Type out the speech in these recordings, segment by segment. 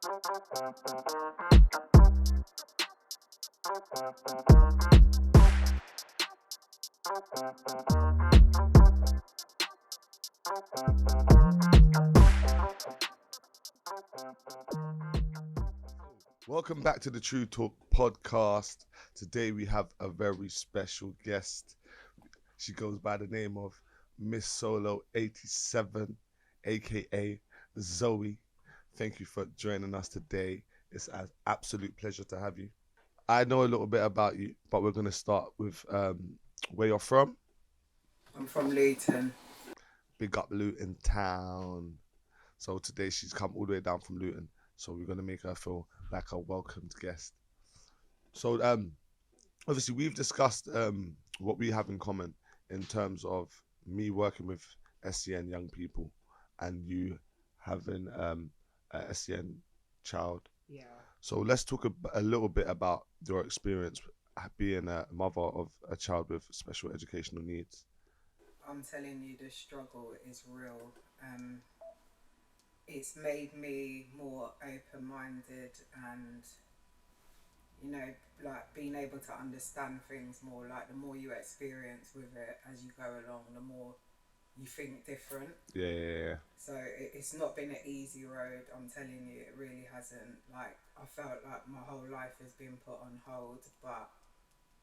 Welcome back to the TruuuTalk podcast. Today we have a very special guest. She goes by the name of Miss Solo 87, aka Zoe. Thank you for joining us today. It's an absolute pleasure to have you. I know a little bit about you, but we're going to start with where you're from. I'm from Luton. Big up Luton town. So today she's come all the way down from Luton. So we're going to make her feel like a welcomed guest. So obviously we've discussed what we have in common in terms of me working with SEN young people and you having a SEN child. Yeah. So let's talk a little bit about your experience being a mother of a child with special educational needs. I'm telling you, the struggle is real. It's made me more open-minded and, you know, like being able to understand things more. Like the more you experience with it as you go along, the more you think different. Yeah. So it's not been an easy road, I'm telling you, it really hasn't. Like, I felt like my whole life has been put on hold, but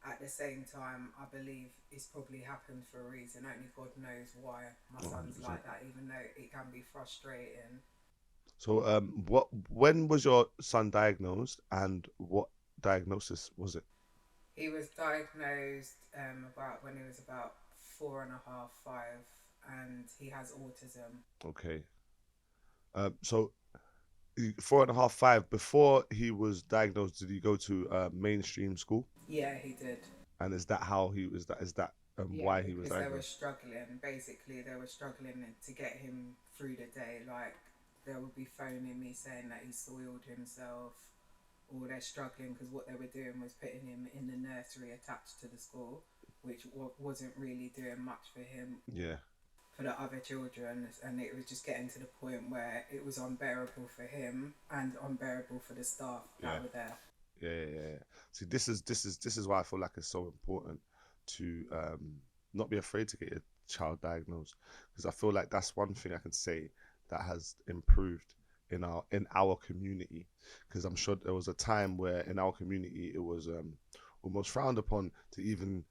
at the same time, I believe it's probably happened for a reason. Only God knows why my son's 100%. like that, even though it can be frustrating. So when was your son diagnosed and what diagnosis was it? He was diagnosed about when he was about 4.5, 5, and he has autism. Okay. So 4.5, 5. Before he was diagnosed, did he go to mainstream school? Yeah, he did. And is that how he was? Is that Yeah, why he was because they were diagnosed? struggling. Basically, they were struggling to get him through the day. Like, they would be phoning me saying that he soiled himself, or they're struggling because what they were doing was putting him in the nursery attached to the school, which wasn't really doing much for him. Yeah. For the other children, and it was just getting to the point where it was unbearable for him and unbearable for the staff that were there. Yeah. See, this is why I feel like it's so important to not be afraid to get your child diagnosed, because I feel like that's one thing I can say that has improved in our community. Because I'm sure there was a time where in our community it was almost frowned upon to even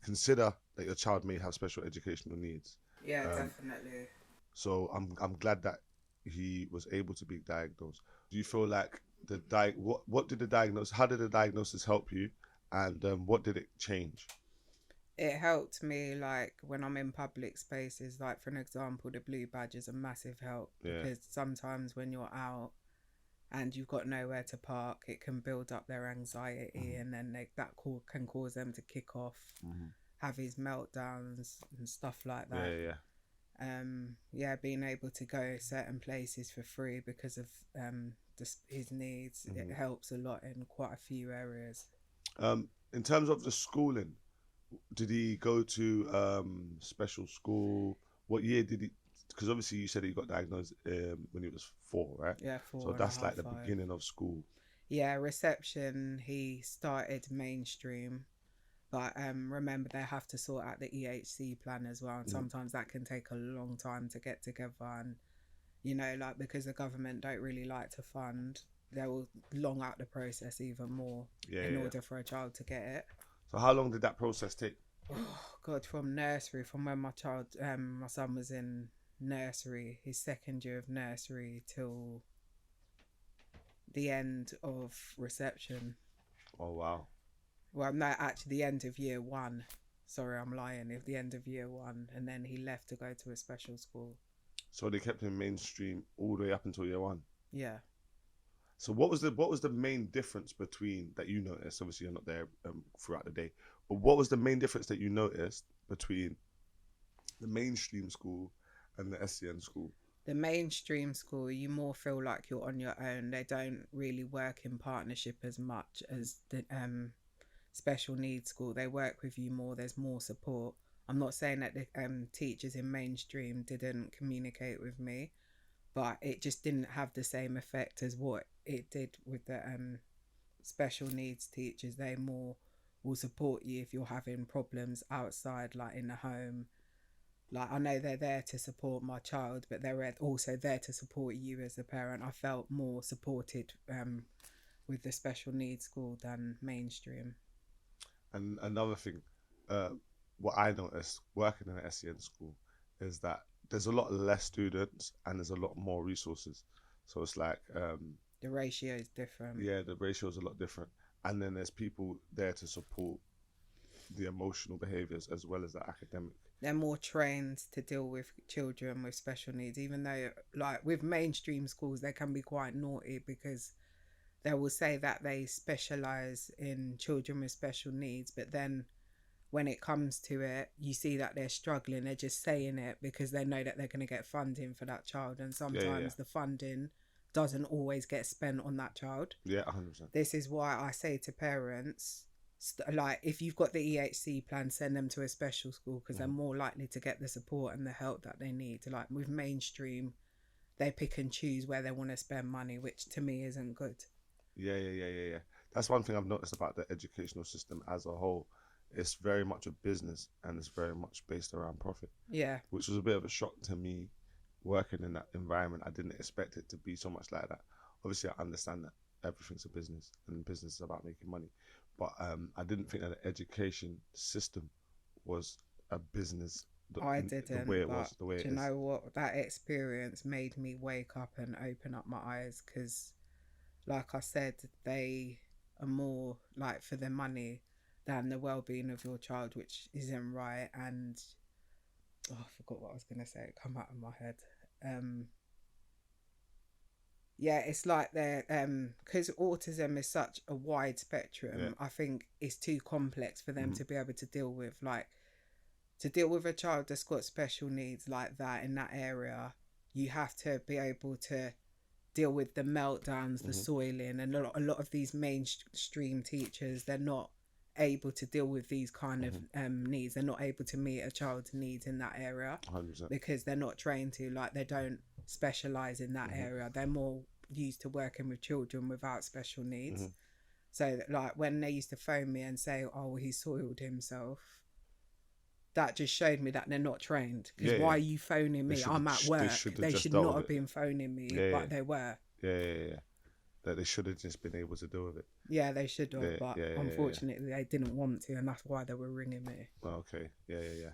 consider that your child may have special educational needs. Yeah, definitely. So I'm glad that he was able to be diagnosed. Do you feel like what did the diagnosis? How did the diagnosis help you, and what did it change? It helped me, like when I'm in public spaces, like for an example, the blue badge is a massive help. Yeah. Because sometimes when you're out and you've got nowhere to park, it can build up their anxiety, and then can cause them to kick off, have his meltdowns and stuff like that. Yeah. Being able to go certain places for free because of his needs, it helps a lot in quite a few areas. In terms of the schooling, did he go to special school? What year did he? Because obviously you said he got diagnosed when he was 4, right? Yeah, So 4 and a that's half, like the 5. beginning of school. Yeah, reception, he started mainstream. But remember, they have to sort out the EHC plan as well. And sometimes that can take a long time to get together. And, you know, like because the government don't really like to fund, they will long out the process even more in order for a child to get it. So how long did that process take? Oh, God, from when my son was in nursery, his second year of nursery till the end of reception. Oh, wow. Well, no, actually, the end of year 1. Sorry, I'm lying. At the end of year 1, and then he left to go to a special school. So they kept him mainstream all the way up until year 1. Yeah. So what was the main difference between that you noticed? Obviously, you're not there throughout the day, but what was the main difference that you noticed between the mainstream school and the SEN school? The mainstream school, you more feel like you're on your own. They don't really work in partnership as much as the special needs school. They work with you more. There's more support. I'm not saying that the teachers in mainstream didn't communicate with me, but it just didn't have the same effect as what it did with the special needs teachers. They more will support you if you're having problems outside, like in the home. Like, I know they're there to support my child, but they're also there to support you as a parent. I felt more supported with the special needs school than mainstream. And another thing, what I noticed working in an SEN school is that there's a lot less students and there's a lot more resources. So it's like, The ratio is different. yeah, the ratio is a lot different. And then there's people there to support the emotional behaviors as well as the academic. They're more trained to deal with children with special needs, even though, like, with mainstream schools, they can be quite naughty because they will say that they specialize in children with special needs, but then when it comes to it, you see that they're struggling. They're just saying it because they know that they're going to get funding for that child, and sometimes the funding doesn't always get spent on that child. Yeah, 100%. This is why I say to parents, like, if you've got the EHC plan, send them to a special school because they're more likely to get the support and the help that they need. Like with mainstream, they pick and choose where they want to spend money, which to me isn't good. Yeah. That's one thing I've noticed about the educational system as a whole. It's very much a business and it's very much based around profit. Yeah. Which was a bit of a shock to me working in that environment. I didn't expect it to be so much like that. Obviously, I understand that everything's a business and business is about making money. But I didn't think that the education system was a business. I didn't. The way it was, the way it is. Do you know what? That experience made me wake up and open up my eyes because, like I said, they are more like for their money than the well-being of your child, which isn't right. And I forgot what I was going to say. It come out of my head. Yeah, it's like they're because autism is such a wide spectrum. Yeah. I think it's too complex for them to be able to deal with. Like, to deal with a child that's got special needs like that in that area, you have to be able to deal with the meltdowns, the soiling, and a lot of these mainstream teachers, they're not able to deal with these kind of needs. They're not able to meet a child's needs in that area 100%. because they're not trained to. Like, they don't specialize in that area. They're more used to working with children without special needs. So like when they used to phone me and say, oh, he soiled himself, that just showed me that they're not trained. Because why are you phoning me? I'm at work. They should not have been phoning me, but they were. Yeah. That they should have just been able to deal with it. Yeah, they should have, but unfortunately they didn't want to, and that's why they were ringing me. Okay, yeah.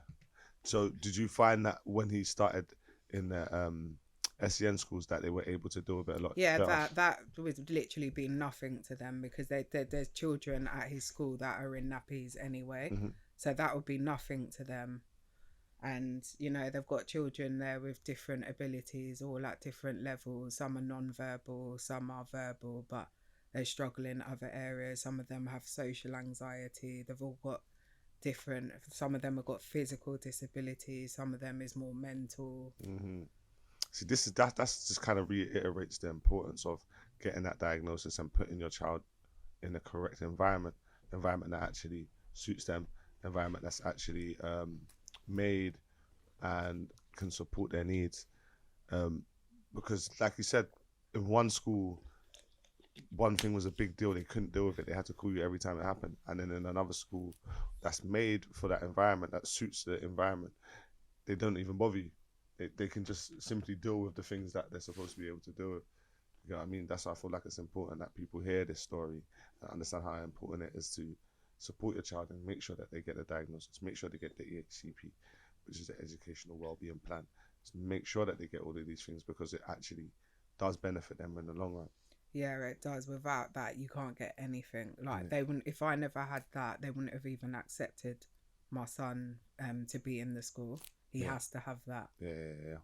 So did you find that when he started in the SEN schools that they were able to deal with it a lot? Yeah, that was literally been nothing to them because there's children at his school that are in nappies anyway. So that would be nothing to them. And, you know, they've got children there with different abilities, all at different levels. Some are non-verbal, some are verbal, but they struggle in other areas. Some of them have social anxiety. They've all got different, some of them have got physical disabilities. Some of them is more mental. See, that's just kind of reiterates the importance of getting that diagnosis and putting your child in the correct environment that actually suits them, environment that's actually made and can support their needs. Because like you said, in one school, one thing was a big deal. They couldn't deal with it. They had to call you every time it happened. And then in another school that's made for that environment, that suits the environment, they don't even bother you. They can just simply deal with the things that they're supposed to be able to deal with. You know what I mean? That's why I feel like it's important that people hear this story and understand how important it is to support your child and make sure that they get the diagnosis, make sure they get the EHCP, which is the Educational Wellbeing Plan. So make sure that they get all of these things because it actually does benefit them in the long run. Yeah, it does. Without that, you can't get anything. Like they wouldn't. If I never had that, they wouldn't have even accepted my son to be in the school. He has to have that. Yeah.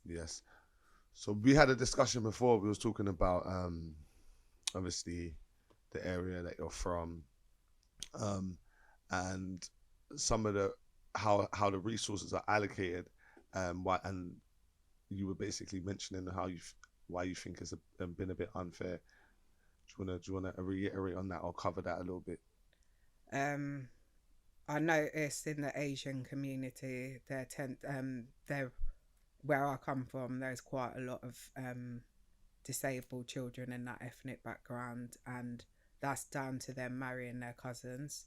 Yes. So we had a discussion before. We was talking about obviously the area that you're from, and some of the how the resources are allocated, and you were basically mentioning why you think it's been a bit unfair. Do you wanna reiterate on that or cover that a little bit? I noticed in the Asian community, they're where I come from, there's quite a lot of disabled children in that ethnic background, and that's down to them marrying their cousins.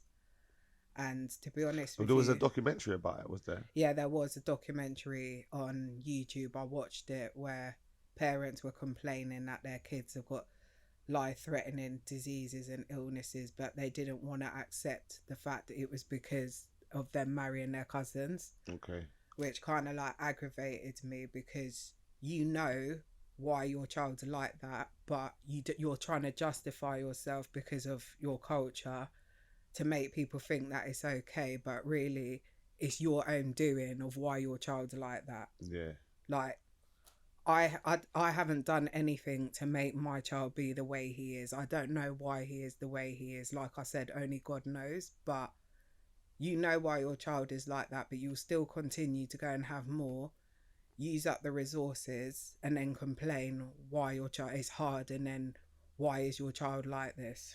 And to be honest with There was a you, documentary about it, was there? yeah, there was a documentary on YouTube. I watched it where parents were complaining that their kids have got life-threatening diseases and illnesses, but they didn't want to accept the fact that it was because of them marrying their cousins. Okay. Which kind of like aggravated me, because you know why your child's like that, but you're trying to justify yourself because of your culture to make people think that it's okay, but really it's your own doing of why your child's like that. Yeah. Like, I haven't done anything to make my child be the way he is. I don't know why he is the way he is. Like I said, only God knows. But you know why your child is like that, but you'll still continue to go and have more, use up the resources, and then complain why your child is hard, and then why is your child like this.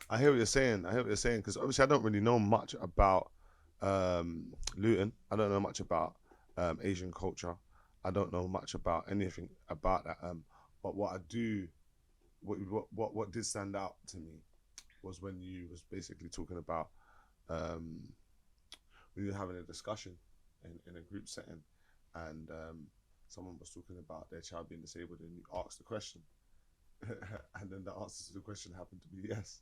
I hear what you're saying. Because obviously I don't really know much about Luton. I don't know much about Asian culture. I don't know much about anything about that. But what I do, what did stand out to me was when you was basically talking about when you were having a discussion in a group setting, and someone was talking about their child being disabled, and you asked the question, and then the answer to the question happened to be yes.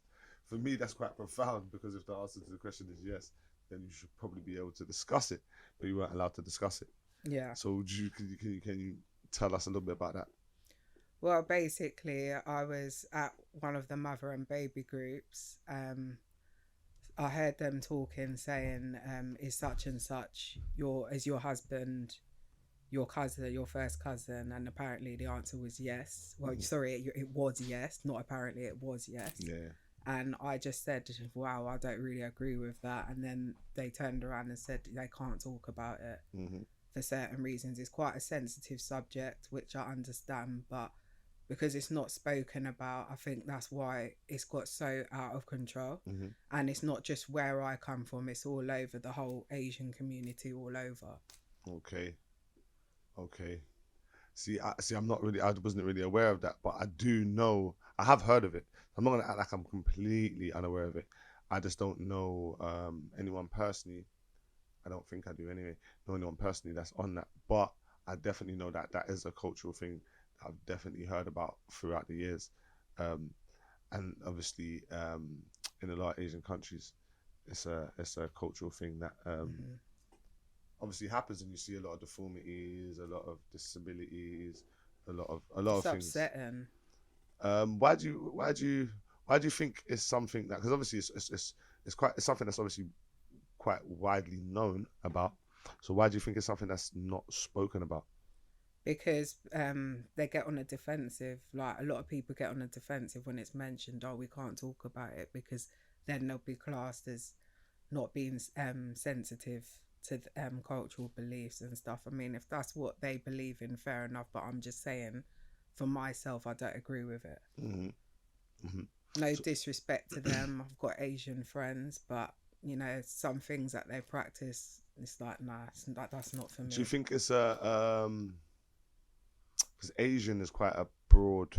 For me, that's quite profound, because if the answer to the question is yes, then you should probably be able to discuss it, but you weren't allowed to discuss it. Yeah. So can you tell us a little bit about that? Well, basically, I was at one of the mother and baby groups. I heard them talking, saying, "Is such and such is your husband, your cousin, your first cousin?" And apparently, the answer was yes. Well, sorry, it was yes. Not apparently, it was yes. Yeah. And I just said, "Wow, I don't really agree with that." And then they turned around and said they can't talk about it for certain reasons. It's quite a sensitive subject, which I understand, but because it's not spoken about, I think that's why it's got so out of control. And it's not just where I come from, it's all over the whole Asian community, all over. Okay. See, I wasn't really aware of that, but I do know, I have heard of it. I'm not gonna act like I'm completely unaware of it. I just don't know anyone personally. I don't think I do anyway. Know anyone personally that's on that, but I definitely know that that is a cultural thing that I've definitely heard about throughout the years, and obviously in a lot of Asian countries, it's a cultural thing that obviously happens, and you see a lot of deformities, a lot of disabilities, a lot of things. It's upsetting. Why do you think it's something that, because obviously it's something that's obviously quite widely known about. So why do you think it's something that's not spoken about? Because they get on a defensive. Like, a lot of people get on a defensive when it's mentioned. Oh, we can't talk about it, because then they'll be classed as not being sensitive to cultural beliefs and stuff. I mean, if that's what they believe in, fair enough. But I'm just saying, for myself, I don't agree with it. No disrespect to them. I've got Asian friends, but you know, some things that they practice, it's like, nah, that's not for me. Do you think it's because Asian is quite a broad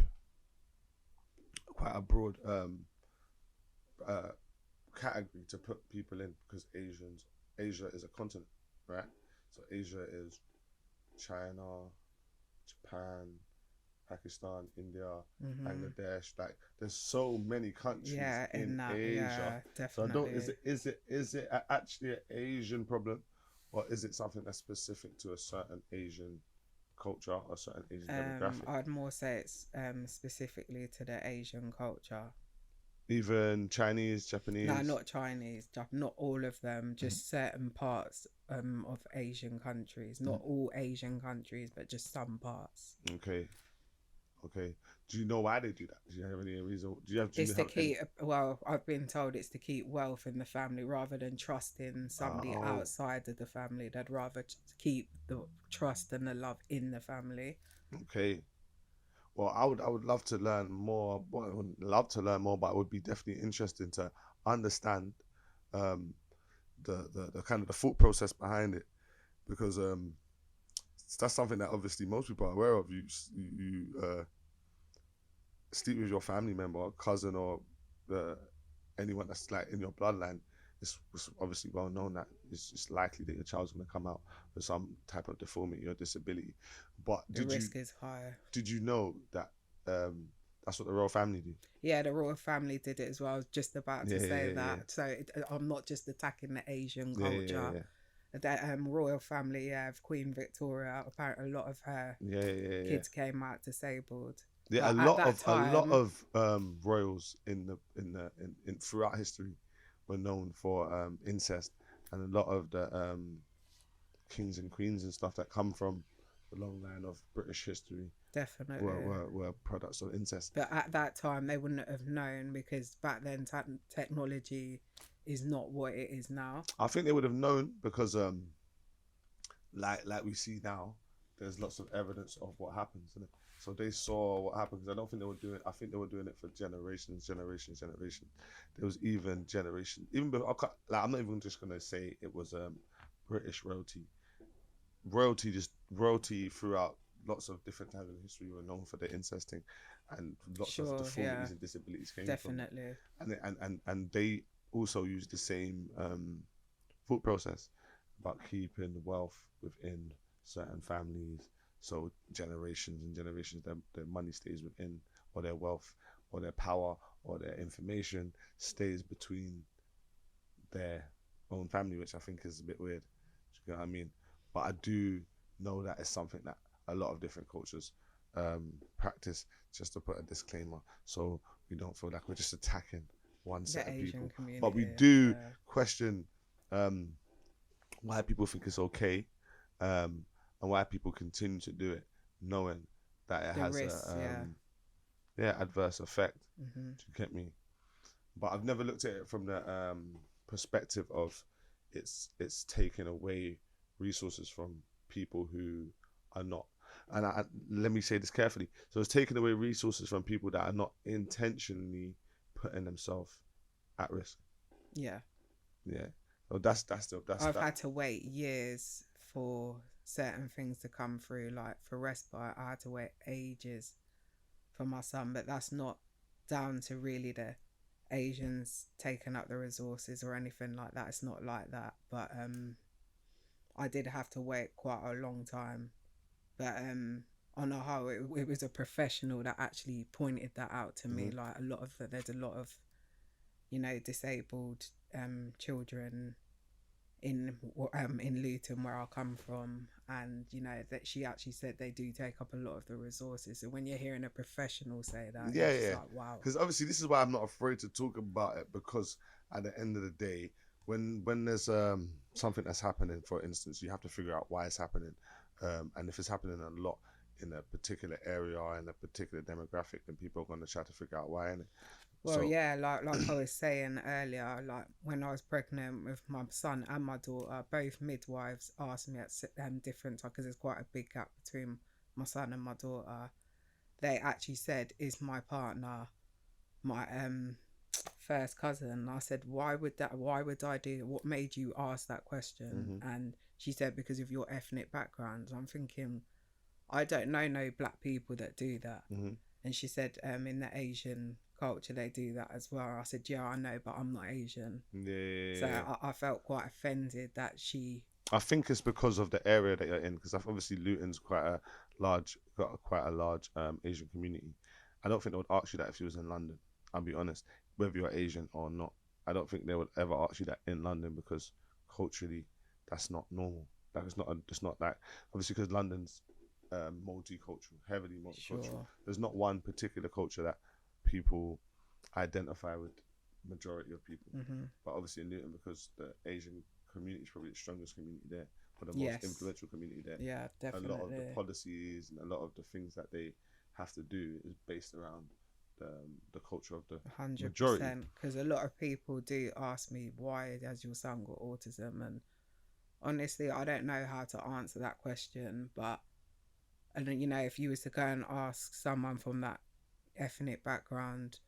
category to put people in, because Asia is a continent, right? So Asia is China, Japan, Pakistan, India, Bangladesh. Like, there's so many countries in Asia. Yeah, definitely. So is it actually an Asian problem, or is it something that's specific to a certain Asian culture or a certain Asian demographic? I'd more say it's specifically to the Asian culture. Even Chinese, Japanese? No, not Chinese, not all of them, just certain parts of Asian countries. Not all Asian countries, but just some parts. Okay. Do you know why they do that? Do you have any reason? Well, I've been told it's to keep wealth in the family rather than trusting somebody outside of the family. They'd rather keep the trust and the love in the family. Okay. Well, I would love to learn more. Well, I would love to learn more, but it would be definitely interesting to understand the kind of the thought process behind it, because that's something that obviously most people are aware of. sleep with your family member, or cousin, or anyone that's like in your bloodline, it's obviously well known that it's likely that your child's going to come out with some type of deformity or disability. But The risk is higher. did you know that that's what the royal family do? Yeah, the royal family did it as well. I was just about to say that. So I'm not just attacking the Asian culture. That royal family, of Queen Victoria, apparently a lot of her kids came out disabled. Yeah, But at that a lot time, of royals in throughout history were known for incest, and a lot of the kings and queens and stuff that come from the long line of British history definitely were products of incest. But at that time, they wouldn't have known because back then technology is not what it is now. I think they would have known because like we see now, there's lots of evidence of what happens, isn't it? So they saw what happened. I don't think they were doing. I think they were doing it for generations. There was even generation. Even before, like, I'm not even just gonna say it was British royalty. Royalty throughout lots of different times in history were known for their incesting, and lots of deformities and disabilities came definitely. from. And they also used the same thought process about keeping wealth within certain families. So generations and generations, their money stays within, or their wealth, or their power, or their information stays between their own family, which I think is a bit weird. Do you know what I mean? But I do know that it's something that a lot of different cultures practice, just to put a disclaimer, so we don't feel like we're just attacking one set of people. But we do question why people think it's okay, and why people continue to do it, knowing that it has a adverse effect. Do you get me? But I've never looked at it from the perspective of it's taking away resources from people who are not. And let me say this carefully. So it's taking away resources from people that are not intentionally putting themselves at risk. Yeah. So I've had to wait years for certain things to come through. Like for respite, I had to wait ages for my son, but that's not down to really the Asians taking up the resources or anything like that. It's not like that. But I did have to wait quite a long time. But on the whole, it was a professional that actually pointed that out to me. Like there's a lot of, disabled children in Luton, where I come from, and that she actually said they do take up a lot of the resources. So when you're hearing a professional say that, it's just like, wow. Because obviously this is why I'm not afraid to talk about it, because at the end of the day, when there's something that's happening, for instance, you have to figure out why it's happening, and if it's happening a lot in a particular area or in a particular demographic, then people are going to try to figure out why, innit? Well, like I was saying earlier, like when I was pregnant with my son and my daughter, both midwives asked me at different times, because there's quite a big gap between my son and my daughter. They actually said, "Is my partner my first cousin?" And I said, "Why would I do? What made you ask that question?" And she said, "Because of your ethnic background." I'm thinking, I don't know no black people that do that. And she said, in the Asian culture they do that as well. I said, yeah, I know, but I'm not Asian. So I felt quite offended that she... I think it's because of the area that you're in, because obviously Luton's got quite a large Asian community. I don't think they would ask you that if you was in London, I'll be honest, whether you're Asian or not. I don't think they would ever ask you that in London, because culturally that's not normal. Like it's not that, obviously, because London's multicultural, heavily multicultural. Sure. There's not one particular culture that people identify with majority of people. But obviously in Luton, because the Asian community is probably the strongest community there, or the most influential community there. Yeah, definitely. A lot of the policies and a lot of the things that they have to do is based around the culture of the 100%, majority. Because a lot of people do ask me, why has your son got autism? And honestly, I don't know how to answer that question, but if you was to go and ask someone from that ethnic background,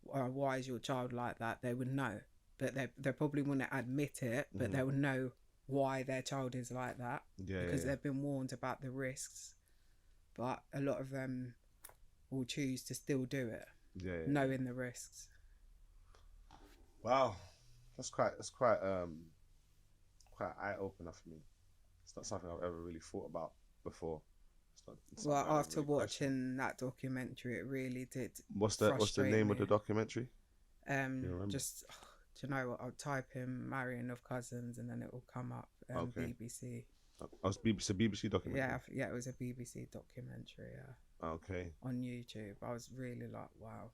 why is your child like that, they would know. But they probably wouldn't admit it, but they would know why their child is like that, because they've been warned about the risks. But a lot of will choose to still do it, Yeah. knowing the risks. Wow, that's quite quite eye opener for me. It's not something I've ever really thought about before. It's something Well, I've never after really questioned. watching that documentary, it really did What's the frustrate name of the me. documentary? Do you remember? Just do you know what? I'll type in "Marrying of Cousins" and then it will come up. Okay. BBC. I was BBC, BBC documentary. Yeah, it was a BBC documentary. Okay. On YouTube. I was really like, wow.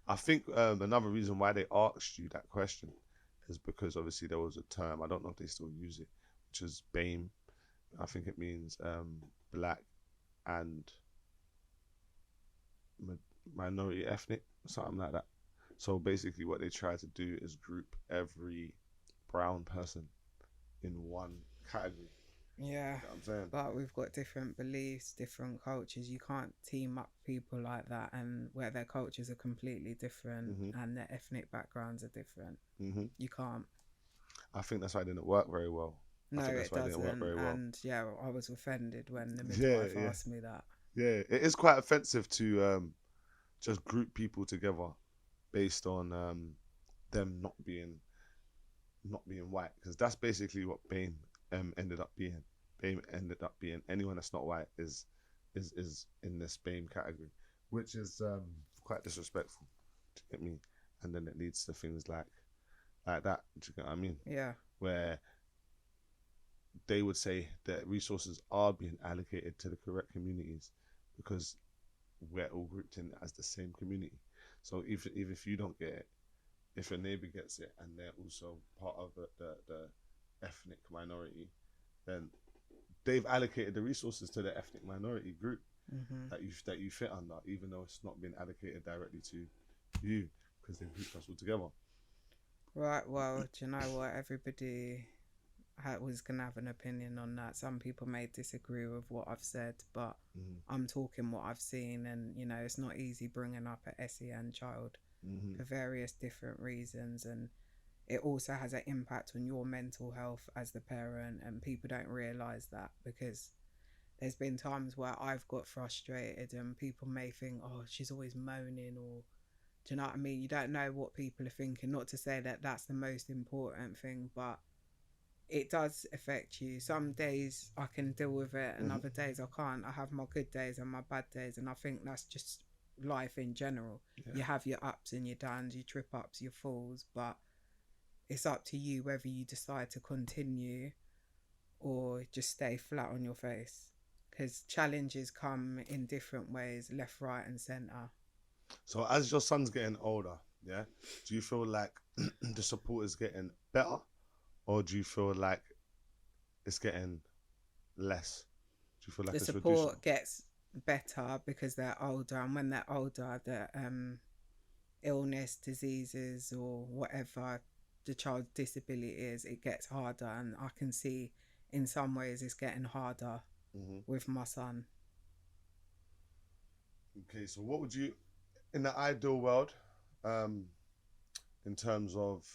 I think another reason why they asked you that question is because obviously there was a term, I don't know if they still use it, which is BAME. I think it means black and minority ethnic, something like that. So basically what they try to do is group every brown person in one category. Yeah. You know what I'm saying? But we've got different beliefs, different cultures. You can't team up people like that, and where their cultures are completely different and their ethnic backgrounds are different. You can't. I think that's why it didn't work very well. No, I think that's it why it didn't work doesn't. very well. And yeah, I was offended when the Yeah, midwife yeah. asked me that. Yeah, it is quite offensive to just group people together based on them not being white, because that's basically what BAME ended up being. BAME ended up being anyone that's not white is in this BAME category, which is quite disrespectful. Do you get me? And then it leads to things like that. Do you get what I mean? Yeah. Where they would say that resources are being allocated to the correct communities because we're all grouped in as the same community. So if you don't get it, if a neighbor gets it and they're also part of the ethnic minority, then they've allocated the resources to the ethnic minority group that you fit under, even though it's not been allocated directly to you because they've grouped us all together. Right. Well, do you know what? Everybody was going to have an opinion on that. Some people may disagree with what I've said, but I'm talking what I've seen, and you know, it's not easy bringing up a SEN child for various different reasons, and it also has an impact on your mental health as the parent, and people don't realise that, because there's been times where I've got frustrated and people may think, oh, she's always moaning, or do you know what I mean? You don't know what people are thinking. Not to say that that's the most important thing, but it does affect you. Some days I can deal with it and other days I can't. I have my good days and my bad days, and I think that's just life in general. You have your ups and your downs, your trip ups, your falls, but it's up to you whether you decide to continue or just stay flat on your face, because challenges come in different ways, left, right and centre. So as your son's getting older, do you feel like the support is getting better, or do you feel like it's getting less? Do you feel like The it's support reducing? gets better because they're older, and when they're older, the illness, diseases or whatever the child's disability is, it gets harder, and I can see in some ways it's getting harder with my son. Okay, so what would you, in the ideal world, in terms of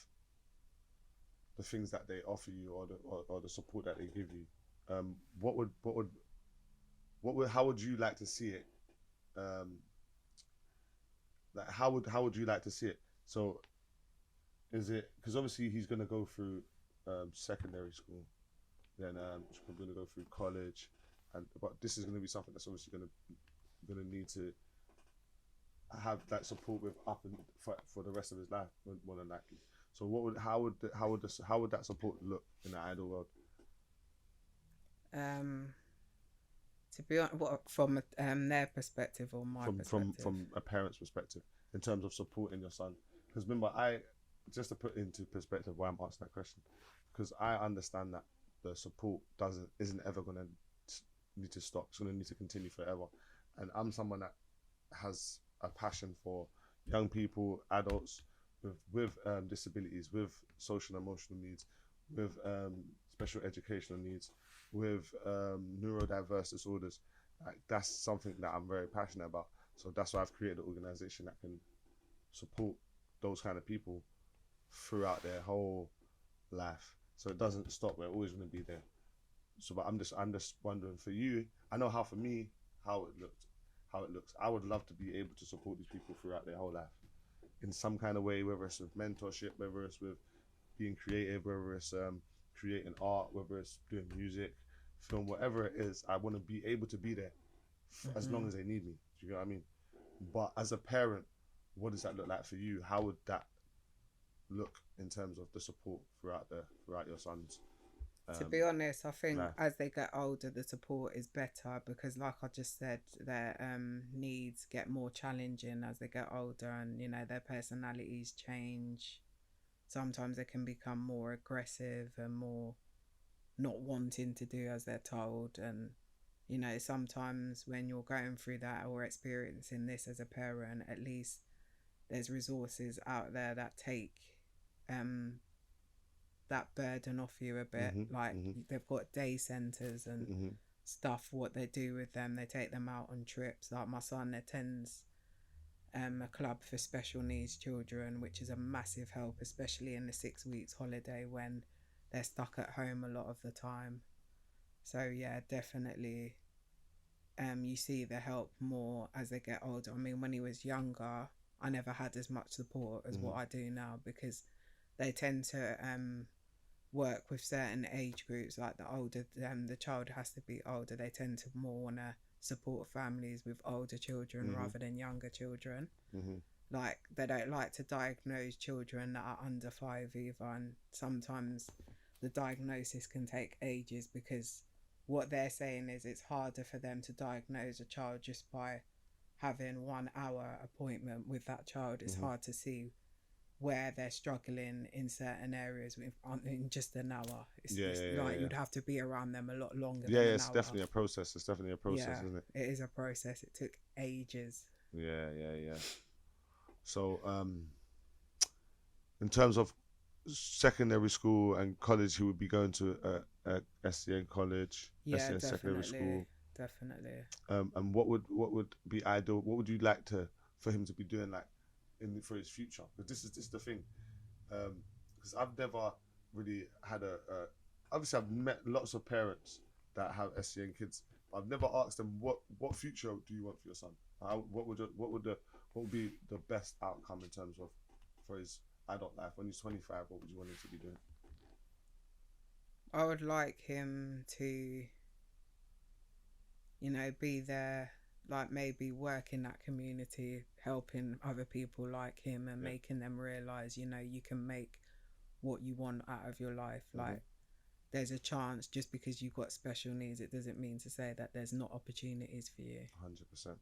the things that they offer you, or the support that they give you, how would you like to see it? Like how would you like to see it? So is it, because obviously he's gonna go through secondary school, then he's gonna go through college, but this is gonna be something that's obviously gonna need to have that support with up and for the rest of his life, more than likely. So how would that support look in the ideal world? To be honest, what, from their perspective or my perspective? From a parent's perspective, in terms of supporting your son. Because remember, just to put into perspective why I'm asking that question, because I understand that the support isn't ever going to need to stop. It's going to need to continue forever. And I'm someone that has a passion for young people, adults with disabilities, with social and emotional needs, with special educational needs, with neurodiverse disorders. Like, that's something that I'm very passionate about. So that's why I've created an organization that can support those kind of people throughout their whole life. So it doesn't stop. We're always going to be there. So, but I'm just wondering for you. I know how for me how it looked. how it looks. I would love to be able to support these people throughout their whole life in some kind of way, whether it's with mentorship, whether it's with being creative, whether it's creating art, whether it's doing music, film, whatever it is. I want to be able to be there as long as they need me. Do you know what I mean? But as a parent, what does that look like for you? How would that look in terms of the support throughout your sons? To be honest, I think life? as they get older, the support is better because, like I just said, their needs get more challenging as they get older, and their personalities change. Sometimes they can become more aggressive and more not wanting to do as they're told, and sometimes when you're going through that or experiencing this as a parent, at least there's resources out there that take that burden off you a bit. They've got day centers and stuff. What they do with them, they take them out on trips. Like my son attends a club for special needs children, which is a massive help, especially in the 6 weeks holiday when they're stuck at home a lot of the time. So yeah, definitely you see the help more as they get older. I mean, when he was younger, I never had as much support as what I do now, because they tend to work with certain age groups. Like the older the child has to be older, they tend to more want to support families with older children rather than younger children. Like they don't like to diagnose children that are under 5 either, and sometimes the diagnosis can take ages, because what they're saying is it's harder for them to diagnose a child just by having 1 hour appointment with that child. It's hard to see where they're struggling in certain areas in just an hour. It's like you'd have to be around them a lot longer than an hour. It's definitely a process. It's definitely a process, isn't it? It is a process. It took ages. Yeah. So, in terms of secondary school and college, he would be going to a SCN college, SCN secondary school. Definitely. And what would be ideal? What would you like for him to be doing, like, for his future? Because this is the thing. Because I've never really had obviously I've met lots of parents that have SCN kids. I've never asked them what future do you want for your son? What would be the best outcome in terms of for his adult life when he's 25? What would you want him to be doing? I would like him to, be there, like maybe work in that community, helping other people like him and making them realize, you can make what you want out of your life. Like there's a chance. Just because you've got special needs, it doesn't mean to say that there's not opportunities for you. 100%.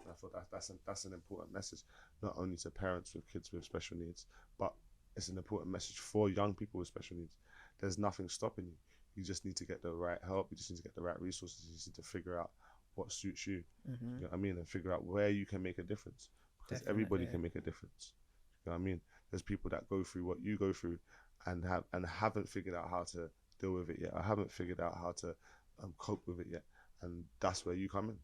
I thought that's an important message, not only to parents with kids with special needs, but it's an important message for young people with special needs. There's nothing stopping you. You just need to get the right help. You just need to get the right resources. You just need to figure out what suits you. You know what I mean? And figure out where you can make a difference, because everybody can make a difference. You know what I mean? There's people that go through what you go through and haven't figured out how to deal with it yet. I haven't figured out how to cope with it yet, and that's where you come in.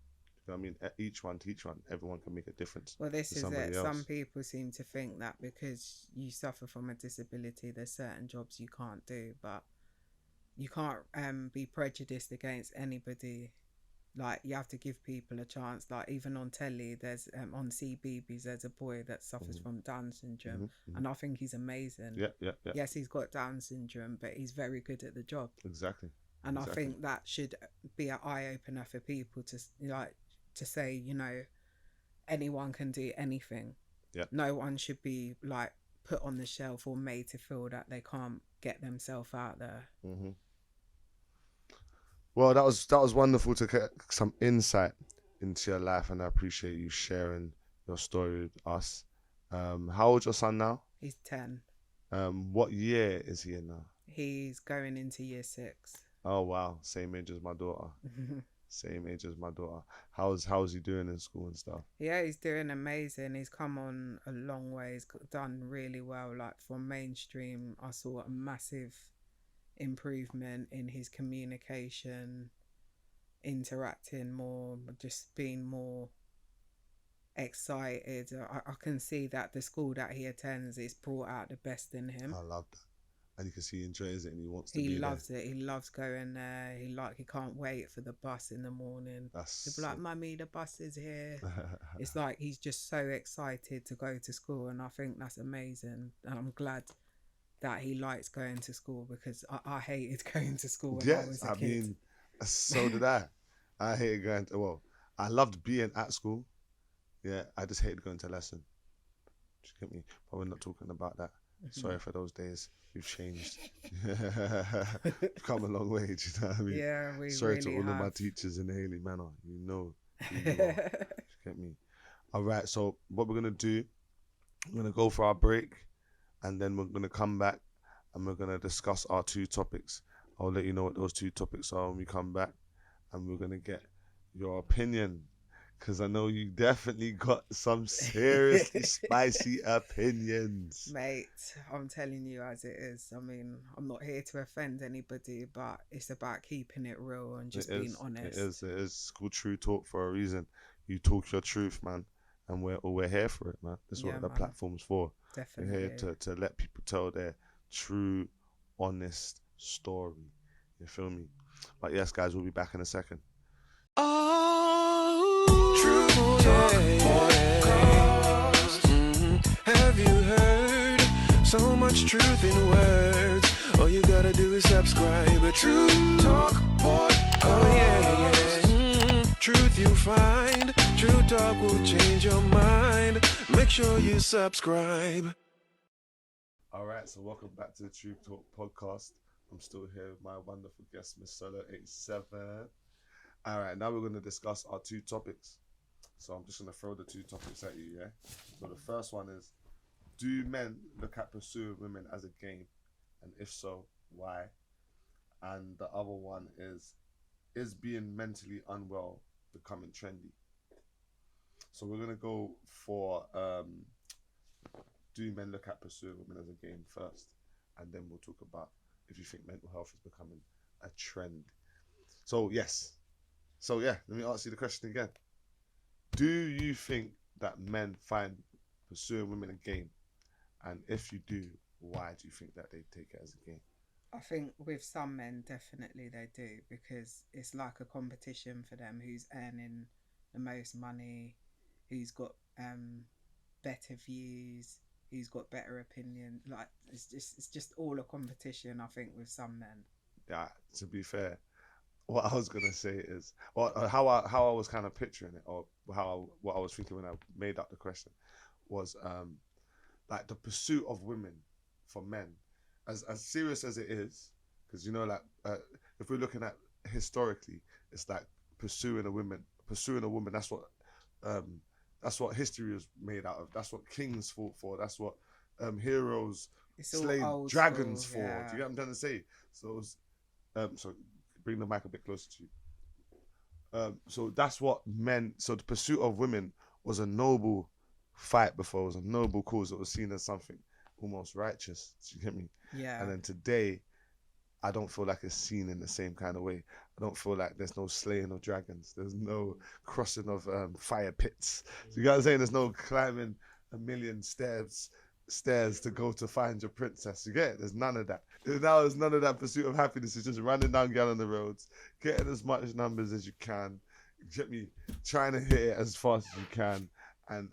You know what I mean? Each one to each one, everyone can make a difference. Well, this is it. Some people seem to think that because you suffer from a disability, there's certain jobs you can't do, but you can't be prejudiced against anybody. Like, you have to give people a chance. Like, even on telly, there's on CBeebies, there's a boy that suffers from Down syndrome, and I think he's amazing. Yeah. Yes, he's got Down syndrome, but he's very good at the job. Exactly. And I think that should be an eye opener for people to say, anyone can do anything. No one should be like put on the shelf or made to feel that they can't get themselves out there. Well, that was wonderful to get some insight into your life, and I appreciate you sharing your story with us. How old's your son now? He's 10. What year is he in now? He's going into year 6. Oh wow, same age as my daughter. Same age as my daughter. How's he doing in school and stuff? Yeah, he's doing amazing. He's come on a long way. He's done really well. Like, from mainstream, I saw a massive improvement in his communication, interacting more, just being more excited. I can see that the school that he attends is brought out the best in him. I love that. and you can see he enjoys it and he wants to He be there. loves it. He loves going there. He can't wait for the bus in the morning. He'll be That's like, "Mummy, the bus is here." It's like he's just so excited to go to school, and I think that's amazing. And I'm glad that he likes going to school, because I hated going to school when I yes. was a I kid. mean, so did I. I hated going to. Well, I loved being at school. Yeah, I just hated going to lesson. Do you get me? But we're not talking about that. Sorry for those days. We've changed. We've come a long way. Do you know what I mean? Yeah, we Sorry to really all of my have. teachers in Haley Manor. You know who you are. Do you get me? All right. So what we're gonna do? We're gonna go for our break, and then we're gonna come back, and we're gonna discuss our two topics. I'll let you know what those two topics are when we come back, and we're gonna get your opinion, because I know you definitely got some seriously spicy opinions. Mate, I'm telling you as it is. I mean, I'm not here to offend anybody, but it's about keeping it real and It just being is. It honest. is. It is. It's called True Talk for a reason. You talk your truth, man, and we're here for it, man. This is Yeah, what the man. platform's for. We're here Definitely. to let people tell their true, honest story. You feel me? But yes, guys, we'll be back in a second. True Have you heard so much truth in words? All you gotta do is subscribe. A True Talk podcast. Oh yeah. Truth you find. True Talk will change your mind. Make sure you subscribe. All right, so welcome back to the True Talk podcast. I'm still here with my wonderful guest, Miss Solo 87. All right, now we're going to discuss our two topics. So I'm just going to throw the two topics at you, yeah? So the first one is, do men look at pursuing women as a game? And if so, why? And the other one is being mentally unwell becoming trendy? So we're going to go for, do men look at pursuing women as a game first? And then we'll talk about if you think mental health is becoming a trend. So, yes. So, yeah, let me ask you the question again. Do you think that men find pursuing women a game? And if you do, why do you think that they take it as a game? I think with some men, definitely they do, because it's like a competition for them, who's earning the most money, who's got better views, who's got better opinion. Like it's just all a competition, I think, with some men. Yeah, to be fair, what I was gonna say is, or how I was kind of picturing it, or what I was thinking when I made up the question, was like the pursuit of women for men, as serious as it is, because you know, like if we're looking at historically, it's like pursuing a woman. That's what history was made out of. That's what kings fought for. That's what heroes It's all slayed old dragons school, for. yeah. Do you get what I'm trying to say? So, so bring the mic a bit closer to you. So that's what men. So the pursuit of women was a noble fight before. It was a noble cause. It was seen as something almost righteous. Do you get me? Yeah. And then today, I don't feel like it's seen in the same kind of way. I don't feel like there's no slaying of dragons. There's no crossing of fire pits. So you know what I'm saying? There's no climbing a million stairs to go to find your princess. You get it? There's none of that. There's none of that pursuit of happiness. It's just running down gal on the roads, getting as much numbers as you can. You get me? Trying to hit it as fast as you can. And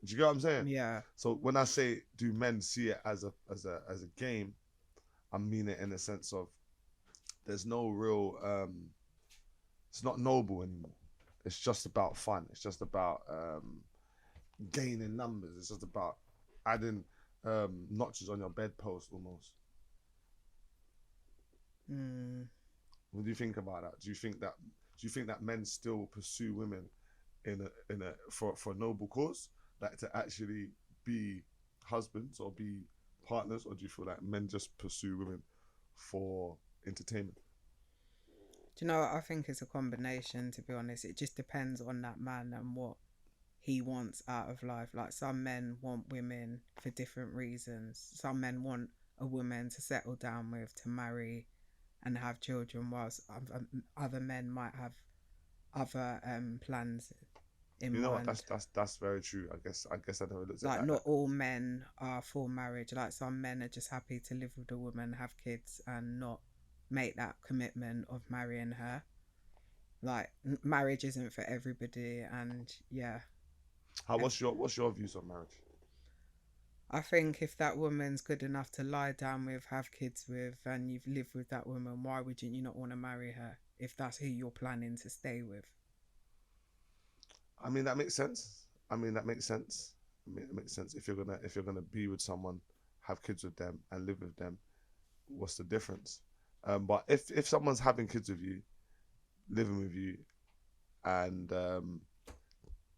do you get what I'm saying? Yeah. So when I say, do men see it as a game, I mean it in the sense of there's no real it's not noble anymore. It's just about fun. It's just about gaining numbers. It's just about adding notches on your bedpost almost. What do you think about that? Do you think that men still pursue women for a noble cause, like to actually be husbands or be partners, or do you feel like men just pursue women for entertainment? Do you know what? I think it's a combination, to be honest. It just depends on that man and what he wants out of life. Like some men want women for different reasons. Some men want a woman to settle down with, to marry and have children, whilst other men might have other plans in You know what? mind. That's very true. I guess I never looked at Like, that. not all men are for marriage. Like, some men are just happy to live with a woman, have kids, and not make that commitment of marrying her. Like, marriage isn't for everybody, and yeah. What's your views on marriage? I think if that woman's good enough to lie down with, have kids with, and you've lived with that woman, why would you not want to marry her if that's who you're planning to stay with? I mean, that makes sense. I mean, that makes sense. I mean, it makes sense. If you're gonna be with someone, have kids with them, and live with them, what's the difference? But if someone's having kids with you, living with you, and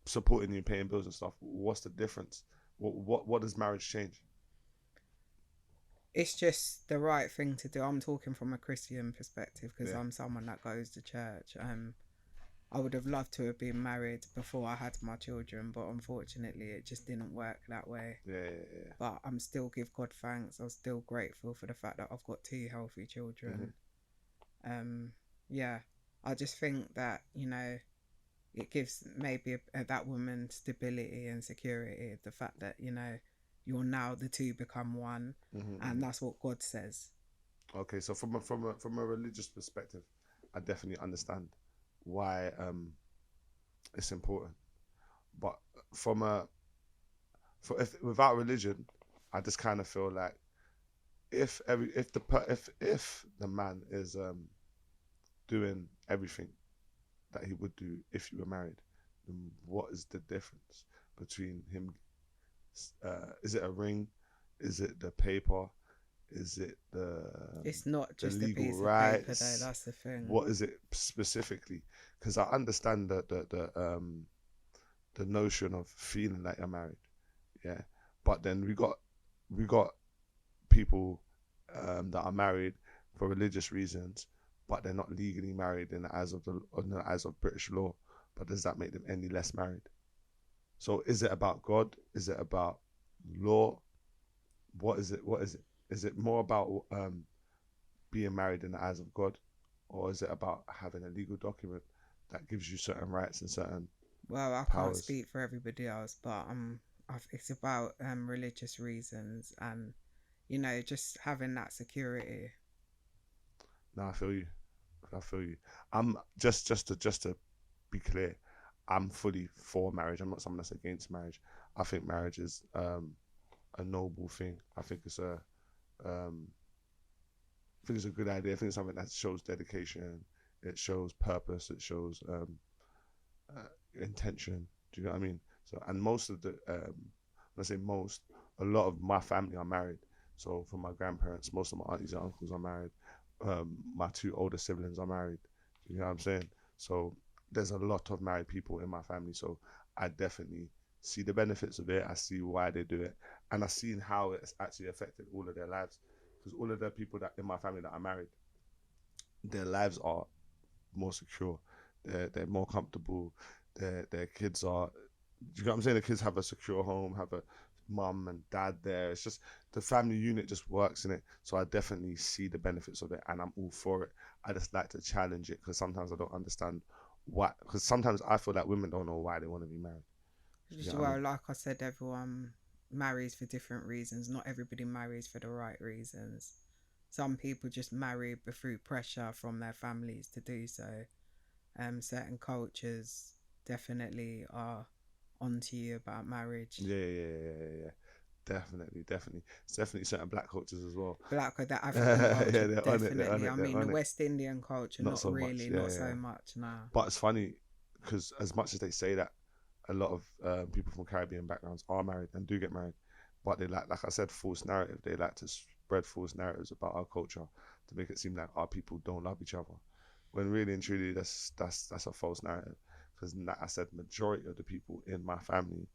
supporting you, paying bills and stuff, what's the difference? What does marriage change? It's just the right thing to do. I'm talking from a Christian perspective because Yeah. I'm someone that goes to church. I would have loved to have been married before I had my children, but unfortunately it just didn't work that way. Yeah. But I'm still give God thanks. I'm still grateful for the fact that I've got 2 healthy children. Yeah, I just think that, it gives maybe that woman stability and security. The fact that, you're now the two become one, and that's what God says. Okay, so from a religious perspective, I definitely understand why it's important. But from a for if without religion, I just kind of feel like if the man is doing everything that he would do if you were married, then what is the difference between him? Is it a ring? Is it the paper? Is it It's not the just a legal piece of paper, though. rights? That's the thing. What is it specifically? Because I understand the notion of feeling like you're married, yeah. But then we got people that are married for religious reasons, but they're not legally married in the eyes of British law. But does that make them any less married? So is it about God? Is it about law? What is it? What is it? Is it more about being married in the eyes of God, or is it about having a legal document that gives you certain rights and certain Well, I can't powers? speak for everybody else, but it's about religious reasons and, just having that security. No, I feel you. I feel you. I'm just to be clear, I'm fully for marriage. I'm not someone that's against marriage. I think marriage is a noble thing. I think it's um, a good idea. I think it's something that shows dedication. It shows purpose. It shows intention. Do you know what I mean? So, and most of the when I say most, a lot of my family are married. So, from my grandparents, most of my aunties and uncles are married. My 2 older siblings are married. You know what I'm saying? So, there's a lot of married people in my family. So, I definitely see the benefits of it. I see why they do it, and I've seen how it's actually affected all of their lives. Because all of the people that in my family that are married, their lives are more secure. They're more comfortable. Their kids are. Do you know what I'm saying? The kids have a secure home, have a mum and dad there. It's just the family unit just works in it. So I definitely see the benefits of it, and I'm all for it. I just like to challenge it because sometimes I don't understand why. Because sometimes I feel like women don't know why they want to be married. You know what I Well, mean? like I said, everyone marries for different reasons. Not everybody marries for the right reasons. Some people just marry through pressure from their families to do so. Certain cultures definitely are onto you about marriage. Yeah. Definitely. It's definitely certain black cultures as well. Black or the African culture, Yeah, they're on it. They're on definitely. it. I They're mean, the on it. West Indian culture, Not not so much. really, Yeah, not yeah. so much now. But it's funny because as much as they say that, a lot of people from Caribbean backgrounds are married and do get married, but they like I said, false narrative. They like to spread false narratives about our culture to make it seem like our people don't love each other, when really and truly that's a false narrative. Because like I said, majority of the people in my family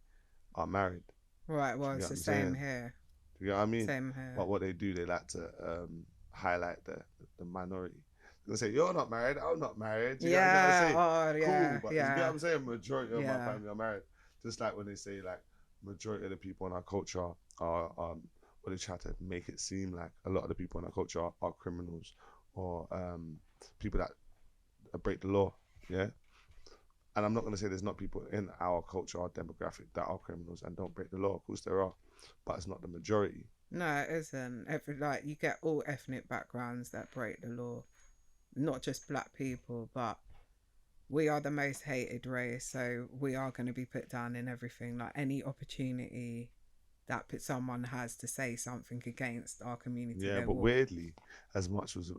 are married. Right, well, Do you it's get what the I'm same saying? here. Do you know what I mean? Same here. But what they do, they like to highlight the minority. They say, "You're not married. I'm not married." Do you get what I'm saying? Oh, yeah, Cool, but you get yeah. what I'm saying? Majority of my Yeah. family are married. Just like when they say like majority of the people in our culture are what they try to make it seem like a lot of the people in our culture are criminals or people that break the law. Yeah. and I'm not going to say there's not people in our culture, our demographic, that are criminals and don't break the law. Of course there are, but it's not the majority. No, it isn't. Like, you get all ethnic backgrounds that break the law, not just black people, but we are the most hated race, so we are going to be put down in everything. Like, any opportunity that someone has to say something against our community, Yeah, they but will. weirdly, as much as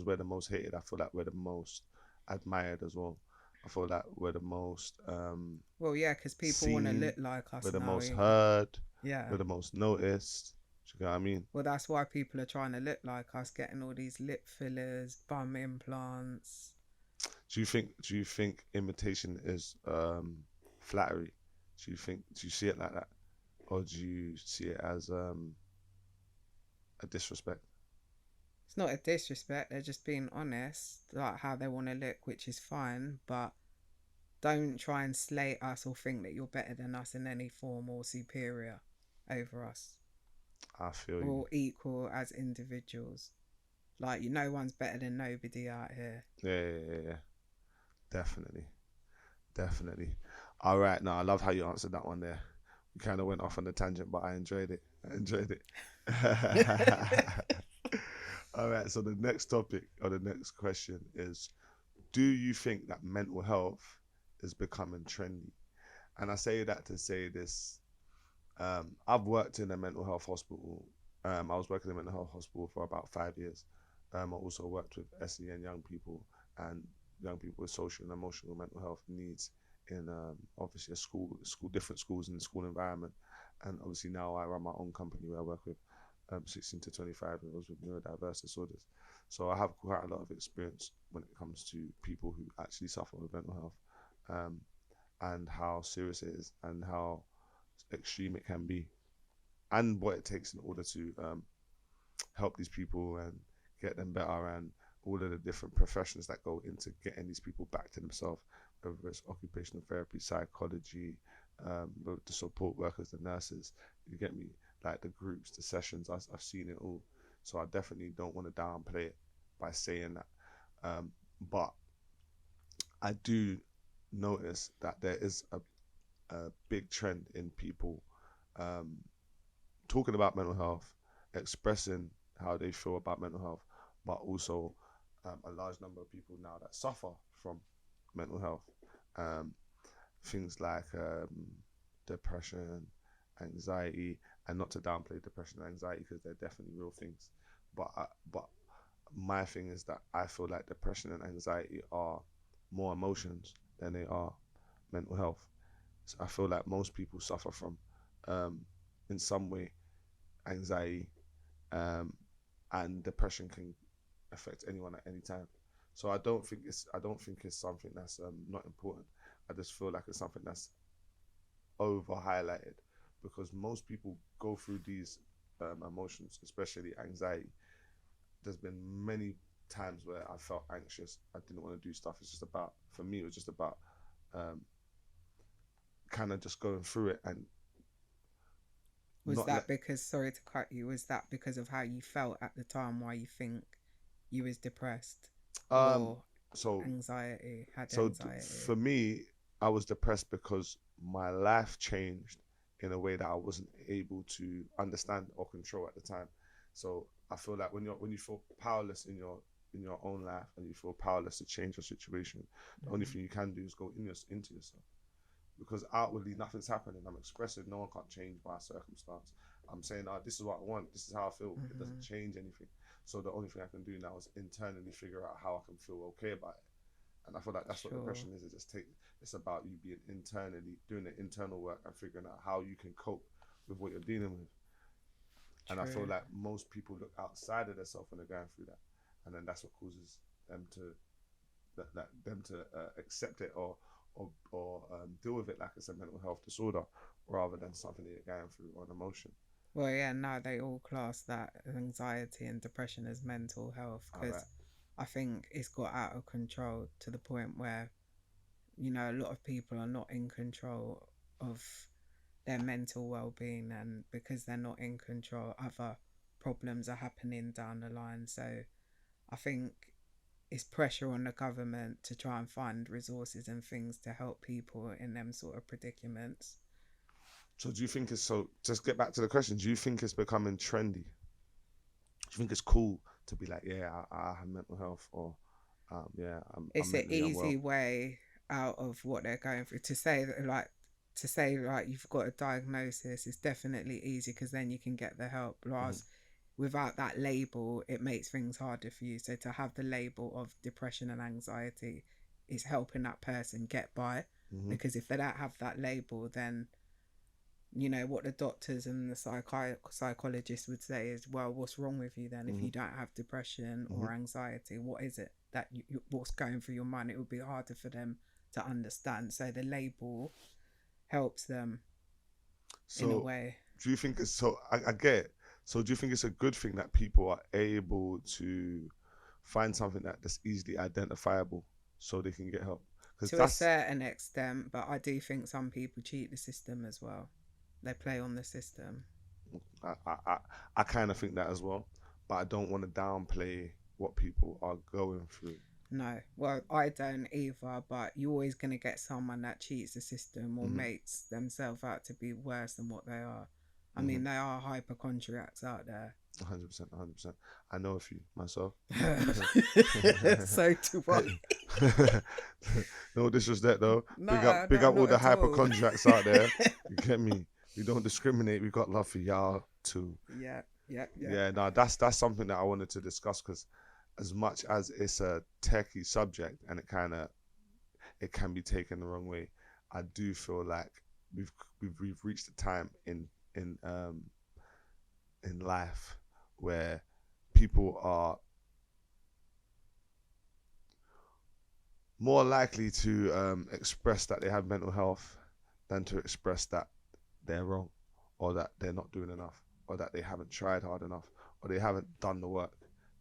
we're the most hated, I feel like we're the most admired as well. I feel like we're the most Well, yeah, because people want to seen, look like we're us the now. most heard, Yeah. we're the most noticed. Do you know what I mean? Well, that's why people are trying to look like us, getting all these lip fillers, bum implants. Do you think imitation is flattery? Do you see it like that? Or do you see it as a disrespect? It's not a disrespect, they're just being honest, like how they want to look, which is fine, but don't try and slate us or think that you're better than us in any form or superior over us I feel you. or equal as individuals. Like, no one's better than nobody out here. Yeah. Definitely. Definitely. All right. Now, I love how you answered that one there. We kind of went off on a tangent, but I enjoyed it. I enjoyed it. All right. So the next topic or the next question is, do you think that mental health is becoming trendy? And I say that to say this. I've worked in a mental health hospital. I was working in a mental health hospital for about 5 years. I also worked with SEN young people and young people with social and emotional mental health needs in obviously different schools in the school environment. And obviously now I run my own company where I work with 16 to 25-year-olds with neurodiverse disorders. So I have quite a lot of experience when it comes to people who actually suffer with mental health, and how serious it is and how extreme it can be, and what it takes in order to help these people and get them better, and all of the different professions that go into getting these people back to themselves, whether it's occupational therapy, psychology, the support workers, the nurses. You get me? Like the groups, the sessions. I've seen it all, so I definitely don't want to downplay it by saying that. But I do notice that there is a big trend in people um, talking about mental health, expressing how they feel about mental health, but also a large number of people now that suffer from mental health. Um, Things like depression, anxiety, and not to downplay depression and anxiety because they're definitely real things. But my thing is that I feel like depression and anxiety are more emotions than they are mental health. So I feel like most people suffer from, in some way, anxiety, um, and depression can affect anyone at any time. So I don't think it's something that's not important. I just feel like it's something that's over highlighted because most people go through these emotions, especially anxiety. There's been many times where I felt anxious. I didn't want to do stuff. It's just about, for me, it was just about um, kind of just going through it and Was not that let. because, sorry to cut you, was that because of how you felt at the time, why you think you was depressed Um, or so had So anxiety? for me, I was depressed because my life changed in a way that I wasn't able to understand or control at the time. So I feel like when you feel powerless in your own life and you feel powerless to change your situation, the only thing you can do is go into yourself, because outwardly nothing's happening. I'm expressing, no one can't change my circumstance. I'm saying, this is what I want, this is how I feel. It doesn't change anything. So the only thing I can do now is internally figure out how I can feel okay about it. And I feel like that's what Sure. depression is. It's about you being internally doing the internal work and figuring out how you can cope with what you're dealing with. And I feel True. like most people look outside of themselves when they're going through that, and then that's what causes them to accept it or deal with it like it's a mental health disorder rather than something that you're going through or an emotion. Well, yeah, now they all class that anxiety and depression as mental health All right. because I think it's got out of control to the point where, a lot of people are not in control of their mental well-being, and because they're not in control, other problems are happening down the line. So I think it's pressure on the government to try and find resources and things to help people in them sort of predicaments. So do you think it's so? Just get back to the question. Do you think it's becoming trendy? Do you think it's cool to be like, yeah, I have mental health, or yeah, It's I'm an mentally easy unwell? way out of what they're going through. To say like you've got a diagnosis is definitely easy because then you can get the help. Whereas without that label, it makes things harder for you. So to have the label of depression and anxiety is helping that person get by. Mm-hmm. Because if they don't have that label, then what the doctors and the psychologists would say is, well, what's wrong with you then? If you don't have depression or anxiety, what is it that what's going through your mind? It would be harder for them to understand. So the label helps them in a So way. do you think it's so? I get it. So do you think it's a good thing that people are able to find something that's easily identifiable so they can get help? Because To a that's certain extent, but I do think some people cheat the system as well. They play on the system. I kind of think that as well, but I don't want to downplay what people are going through. No, well, I don't either, but you're always going to get someone that cheats the system or makes themselves out to be worse than what they are. I mean, there are hypochondriacs out there. 100%, 100%. I know a few myself. So do I. No disrespect though. No, big no, up all not the at all. hypochondriacs out there. You get me? We don't discriminate. We got love for y'all too. Yeah. Yeah, no, that's something that I wanted to discuss because as much as it's a techie subject and it can be taken the wrong way, I do feel like we've reached a time in life where people are more likely to express that they have mental health than to express that they're wrong or that they're not doing enough or that they haven't tried hard enough or they haven't done the work.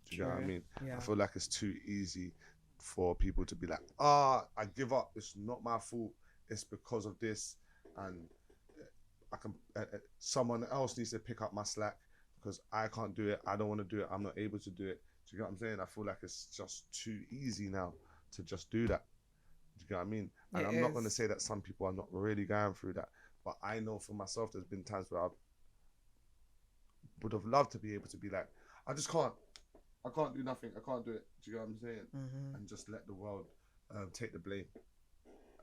Do you know what I mean? Yeah. I feel like it's too easy for people to be like, I give up. It's not my fault. It's because of this. And I can. Someone else needs to pick up my slack because I can't do it. I don't want to do it. I'm not able to do it. Do you get what I'm saying? I feel like it's just too easy now to just do that. Do you get what I mean? And I'm not going to say that some people are not really going through that, but I know for myself, there's been times where I would have loved to be able to be like, I just can't. I can't do nothing. I can't do it. Do you get what I'm saying? And just let the world take the blame.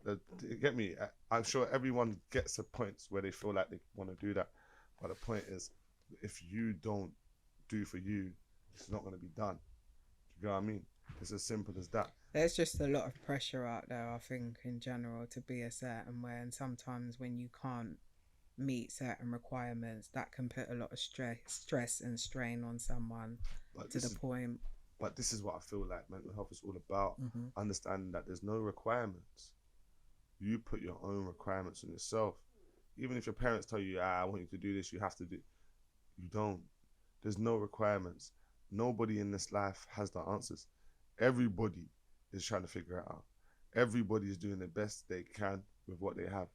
You get me? I'm sure everyone gets to points where they feel like they want to do that. But the point is, if you don't do for you, it's not going to be done. Do you get what I mean? It's as simple as that. There's just a lot of pressure out there, I think, in general, to be a certain way. And sometimes when you can't meet certain requirements, that can put a lot of stress and strain on someone to the point. But this is what I feel like mental health is all about. Understanding that there's no requirements. You put your own requirements on yourself. Even if your parents tell you, I want you to do this, you have to do. You don't. There's no requirements. Nobody in this life has the answers. Everybody is trying to figure it out. Everybody is doing the best they can with what they have.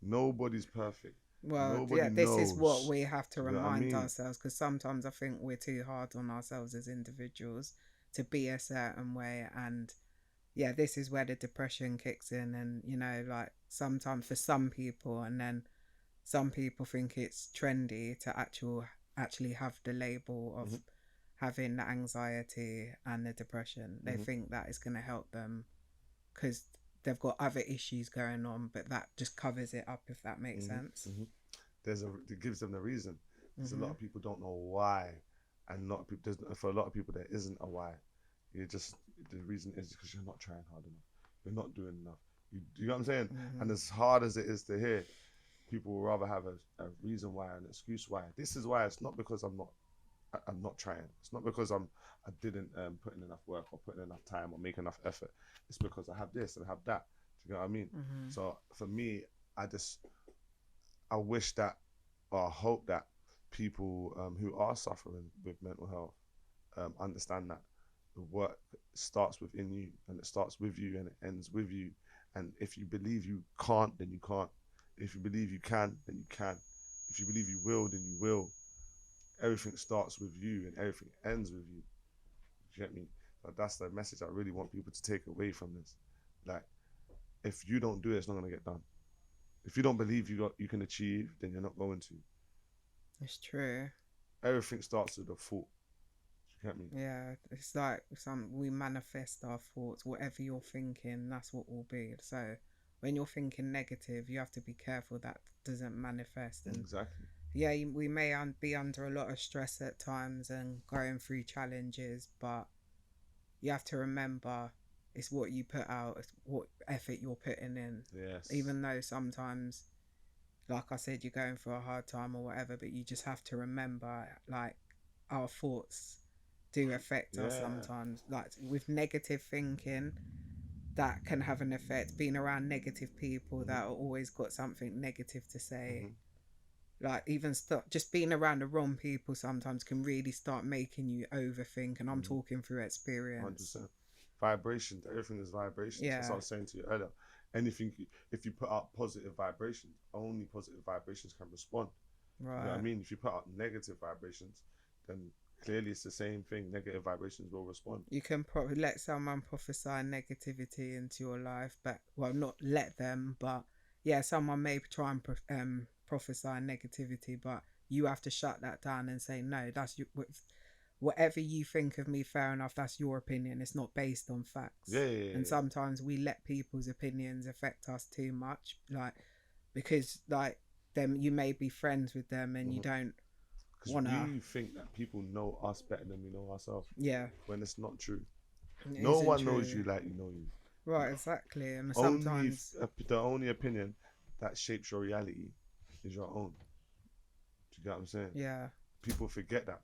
Nobody's perfect. Well, this is what we have to remind ourselves, because sometimes I think we're too hard on ourselves as individuals to be a certain way. And this is where the depression kicks in. And, like sometimes for some people, and then some people think it's trendy to actually have the label of having the anxiety and the depression. They think that is going to help them because they've got other issues going on, but that just covers it up, if that makes sense. It gives them the reason. Because a lot of people don't know why, and for a lot of people there isn't a why. The reason is because you're not trying hard enough. You're not doing enough. You know what I'm saying? And as hard as it is to hear, people will rather have a reason why, an excuse why. This is why. It's not because I'm not trying. It's not because I didn't put in enough work or put in enough time or make enough effort. It's because I have this and I have that. Do you know what I mean? So for me, I wish that, or I hope that people who are suffering with mental health understand that the work starts within you, and it starts with you and it ends with you. And if you believe you can't, then you can't. If you believe you can, then you can. If you believe you will, then you will. Everything starts with you and everything ends with you. Do you get me? That's the message I really want people to take away from this. Like, if you don't do it, it's not gonna get done. If you don't believe you can achieve, then you're not going to. It's true. Everything starts with a thought. You get me? Yeah, it's like we manifest our thoughts. Whatever you're thinking, that's what will be. So when you're thinking negative, you have to be careful that doesn't manifest. And Exactly. yeah, we may be under a lot of stress at times and going through challenges, but you have to remember it's what you put out, it's what effort you're putting in. Yes. Even though sometimes, like I said, you're going through a hard time or whatever, but you just have to remember, like, our thoughts do affect us sometimes. Like with negative thinking, that can have an effect. Being around negative people that are always got something negative to say. Like even just being around the wrong people sometimes can really start making you overthink. And I'm talking through experience. 100%. Vibrations. Everything is vibrations. Yeah. That's what I was saying to you earlier. Anything, if you put out positive vibrations, only positive vibrations can respond. Right. You know what I mean? If you put out negative vibrations, then clearly it's the same thing. Negative vibrations will respond. You can probably let someone prophesy negativity into your life, but well, not let them, but yeah, someone may try and prophesy negativity, but you have to shut that down and say, no, that's you. Whatever you think of me, fair enough. That's your opinion. It's not based on facts. Yeah. And sometimes we let people's opinions affect us too much, like because like them, you may be friends with them and you don't want to. We think that people know us better than we know ourselves. Yeah. When it's not true. It No isn't one true. knows you like you know you. Right, exactly. And sometimes the only opinion that shapes your reality is your own. Do you get what I'm saying? yeah. People forget that.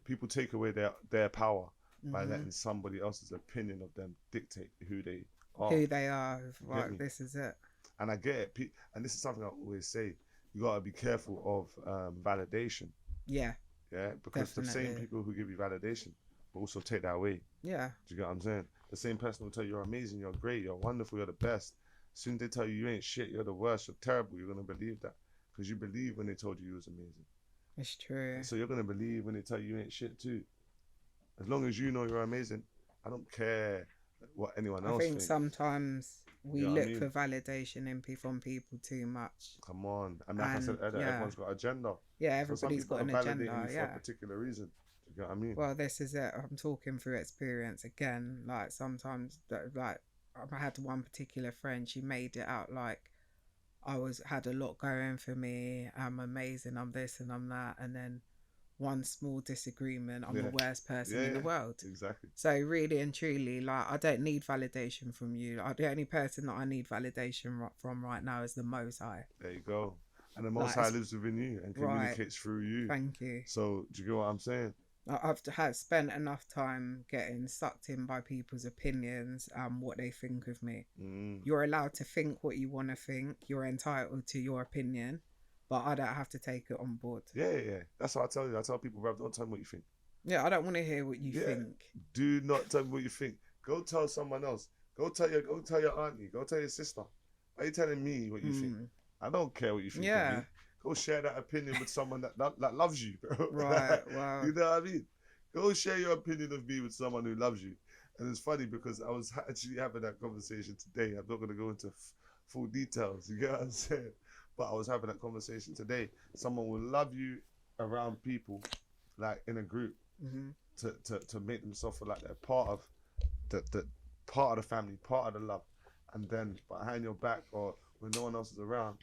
People take away their power by letting somebody else's opinion of them dictate who they are. Who they are. me? Right, this is it. And I get it. And this is something I always say. You got to be careful of validation. Yeah. Yeah? Because the same Definitely. people who give you validation will also take that away. Yeah. Do you get what I'm saying? The same person will tell you you're amazing, you're great, you're wonderful, you're the best. As soon as they tell you you ain't shit, you're the worst, you're terrible, you're going to believe that. Because you believe when they told you was amazing. It's true. So you're going to believe when they tell you you ain't shit too. As long as you know you're amazing, I don't care what anyone else I think thinks. sometimes we You know what look I mean? for validation from people too much. Come on. And like I said earlier, everyone's got an agenda. Yeah, So some everybody's got people an are validating agenda. you for Yeah. a particular reason. Do you get what I mean? Well, this is it. I'm talking through experience again. Like sometimes, like I had one particular friend. She made it out like I had a lot going for me. I'm amazing. I'm this and I'm that. And then one small disagreement, I'm the worst person in the world. Exactly. So really and truly, like I don't need validation from you. Like, the only person that I need validation from right now is the Most High. There you go. And the Most High lives within you and communicates through you. Thank you. So do you get what I'm saying? I've spent enough time getting sucked in by people's opinions and what they think of me. You're allowed to think what you want to think. You're entitled to your opinion, but I don't have to take it on board. Yeah. That's what I tell you. I tell people, bruv, don't tell me what you think. Yeah, I don't want to hear what you think. Do not tell me what you think. Go tell someone else. Go tell your auntie. Go tell your sister. Why are you telling me what you think? I don't care what you think of me. Go share that opinion with someone that loves you, bro. Right, wow. You know what I mean? Go share your opinion of me with someone who loves you. And it's funny because I was actually having that conversation today. I'm not going to go into full details. You get what I'm saying? But I was having that conversation today. Someone will love you around people, like in a group, to make themselves feel like they're part of the family, part of the love. And then behind your back or when no one else is around,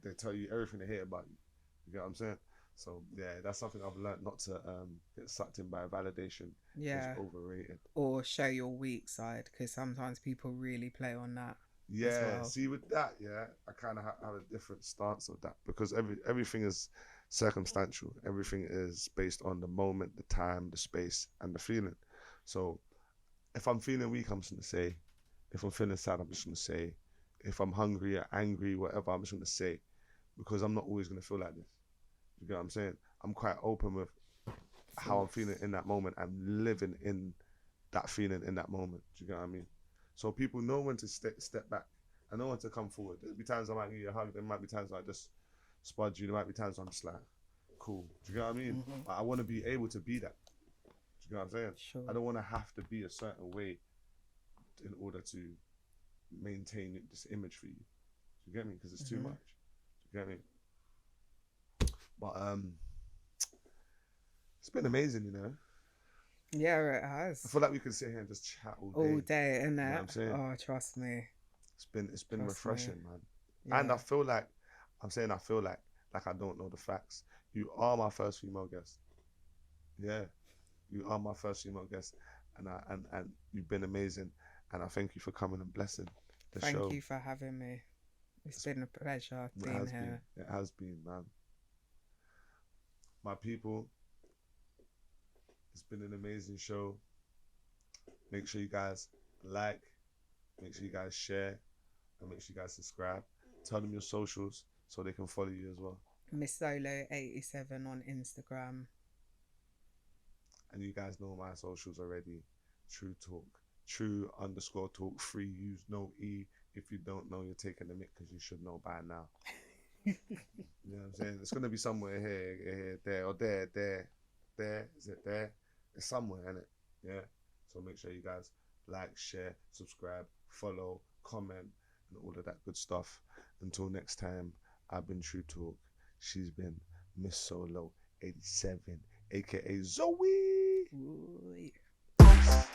they tell you everything they hate about you. You get what I'm saying? So yeah, that's something I've learned, not to get sucked in by validation. Yeah. It's overrated. Or show your weak side, because sometimes people really play on that. Yeah. Well. See, with that, I kind of have a different stance of that because everything is circumstantial. Everything is based on the moment, the time, the space, and the feeling. So if I'm feeling weak, I'm just gonna say. If I'm feeling sad, I'm just gonna say. If I'm hungry or angry, whatever, I'm just gonna say, because I'm not always gonna feel like this. You get what I'm saying? I'm quite open with how I'm feeling in that moment. I'm living in that feeling in that moment. Do you get what I mean? So people know when to step back and know when to come forward. There'll be times I might give you a hug. There might be times I just spud you. There might be times I'm just like, cool. Do you get what I mean? But I want to be able to be that. Do you know what I'm saying? Sure. I don't want to have to be a certain way in order to maintain this image for you. Do you get me? Because it's too much. Do you get me? But it's been amazing, you know. Yeah, it has. I feel like we can sit here and just chat all day. All day, innit? You know what I'm saying? Oh, trust me. It's been Trust refreshing, me. man. Yeah. And I feel like I feel like I don't know the facts. You are my first female guest. Yeah, you are my first female guest, and you've been amazing. And I thank you for coming and blessing the show. Thank you for having me. It's been a pleasure being here. It has been, man. My people, it's been an amazing show. Make sure you guys like, make sure you guys share, and make sure you guys subscribe. Tell them your socials so they can follow you as well. Miss Solo 87 on Instagram. And you guys know my socials already. TruuuTalk. True_talk. Free use no E. If you don't know, you're taking the mic because you should know by now. You know what I'm saying? It's gonna be somewhere here, there, or there. Is it there? It's somewhere, isn't it? Yeah. So make sure you guys like, share, subscribe, follow, comment, and all of that good stuff. Until next time, I've been TruuuTalk. She's been Miss Solo 87, aka Zoe. Ooh. Peace.